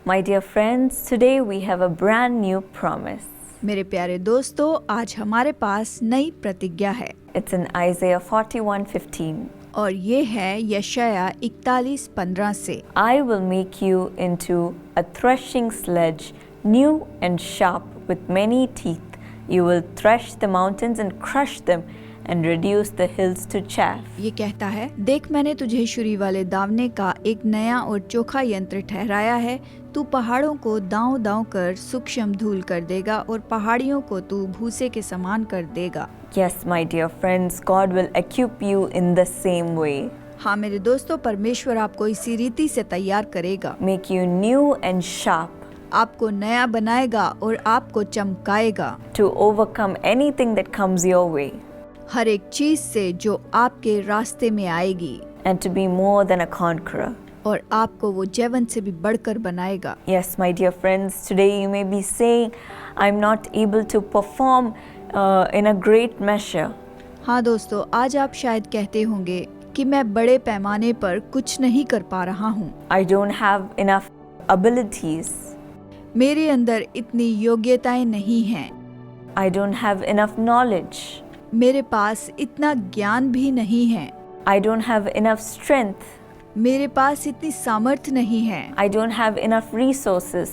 My dear friends, today we have a brand new promise. मेरे प्यारे दोस्तों, आज हमारे पास नई प्रतिज्ञा है। It's in Isaiah 41:15. और ये है यशाया 41:15 से। I will make you into a threshing sledge, new and sharp, with many teeth. You will thresh the mountains and crush them, and reduce the hills to chaff. ये कहता है, देख मैंने तुझे छुरी वाले दावने का एक नया और चोखा यंत्र ठहराया है। तू पहाड़ों को दांव दांव कर सूक्ष्म धूल कर देगा और पहाड़ियों को तू भूसे के समान कर देगा। Yes, my dear friends, God will equip you in the same way. हाँ मेरे दोस्तों, परमेश्वर आपको इसी रीति से तैयार करेगा। Make you new and sharp. आपको नया बनाएगा और आपको चमकाएगा। To overcome anything that comes your way. हर एक चीज से जो आपके रास्ते में आएगी। And to be more than a conqueror. और आपको वो जैवन से भी बढ़कर बनाएगा। Yes, my dear friends, today you may be saying, I'm not able to perform in a great measure. हाँ दोस्तों, आज आप शायद कहते होंगे कि मैं बड़े पैमाने पर कुछ नहीं कर पा रहा हूँ। I don't have enough abilities. मेरे अंदर इतनी योग्यताएं नहीं हैं। I don't have enough knowledge. मेरे पास इतना ज्ञान भी नहीं है। I don't have enough strength. मेरे पास इतनी सामर्थ्य नहीं है। I don't have enough resources.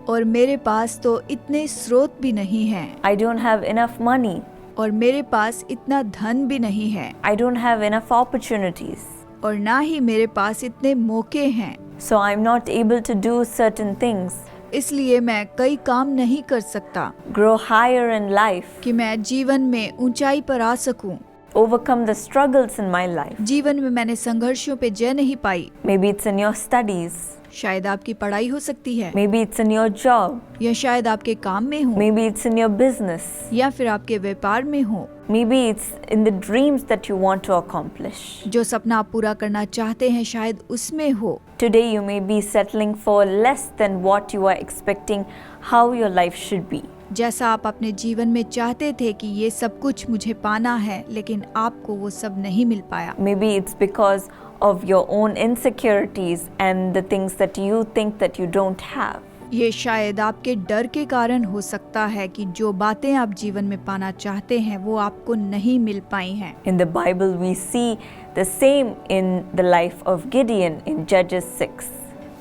और मेरे पास तो इतने स्रोत भी नहीं हैं। I don't have enough money. और मेरे पास इतना धन भी नहीं है। I don't have enough opportunities. और ना ही मेरे पास इतने मौके हैं। So I'm not able to do certain things. इसलिए मैं कई काम नहीं कर सकता। Grow higher in life. कि मैं जीवन में ऊंचाई पर आ सकूं। Overcome the struggles in my life. जीवन में मैंने संघर्षों पे जय नहीं पाई। Maybe it's in your studies. शायद आपकी पढ़ाई हो सकती है। Maybe it's in your job. या शायद आपके काम में हो। Maybe it's in your business. या फिर आपके व्यापार में हो। Maybe it's in the dreams that you want to accomplish. जो सपना आप पूरा करना चाहते हैं शायद उसमें हो। Today you may be settling for less than what you are expecting how your life should be. जैसा आप अपने जीवन में चाहते थे कि ये सब कुछ मुझे पाना है, लेकिन आपको वो सब नहीं मिल पाया। Maybe it's because of your own insecurities and the things that you think that you don't have. ये शायद आपके डर के कारण हो सकता है कि जो बातें आप जीवन में पाना चाहते हैं वो आपको नहीं मिल पाई हैं। In the Bible we see the same in the life of Gideon in Judges 6.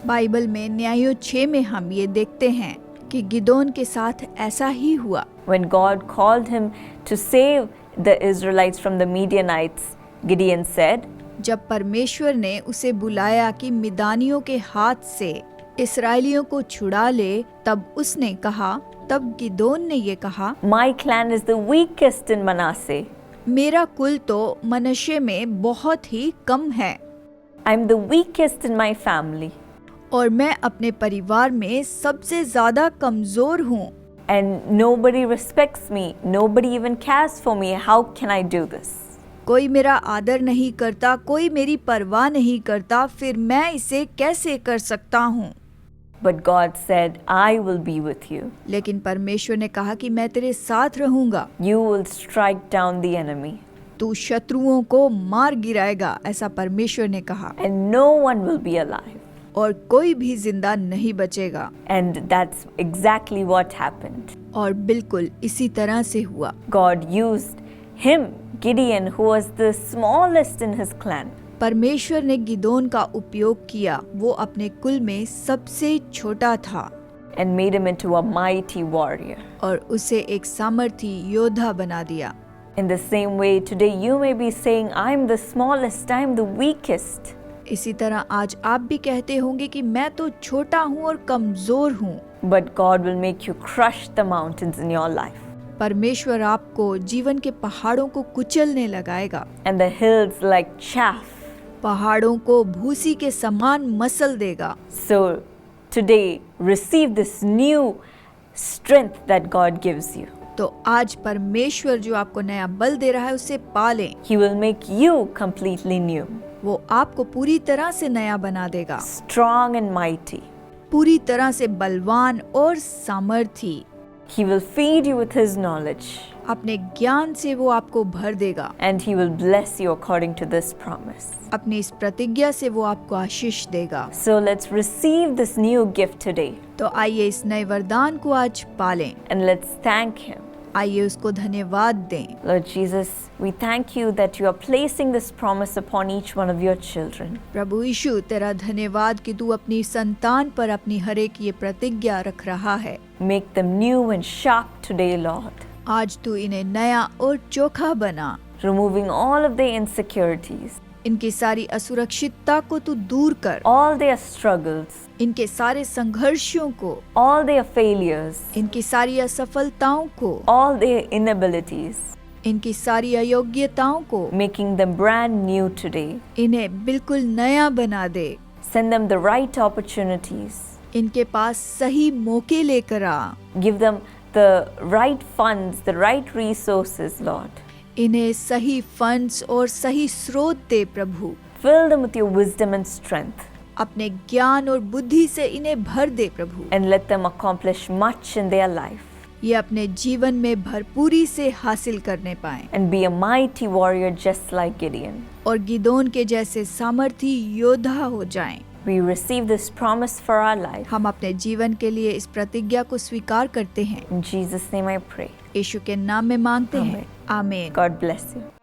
Bible में न्यायों 6 में हम ये देखते हैं कि गिदोन के साथ ऐसा ही हुआ। When God called him to save the Israelites from the Midianites, Gideon said, जब परमेश्वर ने उसे बुलाया कि मिदानियों के हाथ से इस्राएलियों को छुड़ा ले, तब उसने कहा, तब गिदोन ने ये कहा, My clan is the weakest in Manasseh. मेरा कुल तो मनश्शे में बहुत ही कम है I'm the weakest in my family. और मैं अपने परिवार में सबसे ज्यादा कमजोर हूँ। And nobody respects me. Nobody even cares for me. How can I do this? कोई मेरा आदर नहीं करता, कोई मेरी परवाह नहीं करता, फिर मैं इसे कैसे कर सकता हूँ? But God said, I will be with you. लेकिन परमेश्वर ने कहा कि मैं तेरे साथ रहूंगा। You will strike down the enemy. तू शत्रुओं को मार गिराएगा, ऐसा परमेश्वर ने कहा। And no one will be alive. और कोई भी जिंदा नहीं बचेगा। And that's exactly what happened. और बिल्कुल इसी तरह से हुआ। God used him, Gideon, who was the smallest in his clan. परमेश्वर ने गिदोन का उपयोग किया, वो अपने कुल में सबसे छोटा था। And made him into a mighty warrior. और उसे एक सामर्थी योद्धा बना दिया। In the same way, today you may be saying, I'm the smallest, I'm the weakest. इसी तरह आज आप भी कहते होंगे कि मैं तो छोटा हूँ और कमजोर हूँ। But God will make you crush the mountains in your life. परमेश्वर आपको जीवन के पहाड़ों को कुचलने लगाएगा। And the hills like chaff. पहाड़ों को भूसी के समान मसल देगा। So today, receive this new strength that God gives you. तो आज परमेश्वर जो आपको नया बल दे रहा है उसे पालें। He will make you completely new. वो आपको पूरी तरह से नया बना देगा। Strong and mighty. पूरी तरह से बलवान और सामर्थी। He will feed you with His knowledge, अपने ज्ञान से वो आपको भर देगा, and He will bless you according to this promise. अपनी इस प्रतिज्ञा से वो आपको आशीष देगा। So let's receive this new gift today, तो आइए इस नए वरदान को आज पालें, and let's thank Him. आइए उसको धन्यवाद दें। Lord Jesus, we thank you that you are placing this promise upon each one of your children. प्रभु यीशु, तेरा धन्यवाद कि तू अपनी संतान पर अपनी हर एक ये प्रतिज्ञा रख रहा है। Make them new and sharp today, Lord, आज तू इन्हें नया और चोखा बना, removing all of their insecurities, इनकी सारी असुरक्षितता को तू दूर कर, all their struggles, इनके सारे संघर्षों को, all their failures, इनकी सारी असफलताओं को, all their inabilities, इनकी सारी अयोग्यताओं को, making them brand new today. इन्हें बिल्कुल नया बना दे। Send them the right opportunities. इनके पास सही मौके लेकर आ, Give them the right funds, the right resources, Lord. इन्हें सही फंड्स और सही स्रोत दे प्रभु। Fill them with your wisdom and strength, अपने ज्ञान और बुद्धि से इन्हें भर दे प्रभु। and let them accomplish much in their life, ये अपने जीवन में भरपूरी से हासिल करने पाएं and be a mighty warrior just like Gideon. और गिदोन के जैसे सामर्थी योद्धा हो जाएं। We receive this promise for our life. हम अपने जीवन के लिए इस प्रतिज्ञा को स्वीकार करते हैं। In Jesus' name I pray. यीशु के नाम में मांगते हैं, आमीन। God bless you.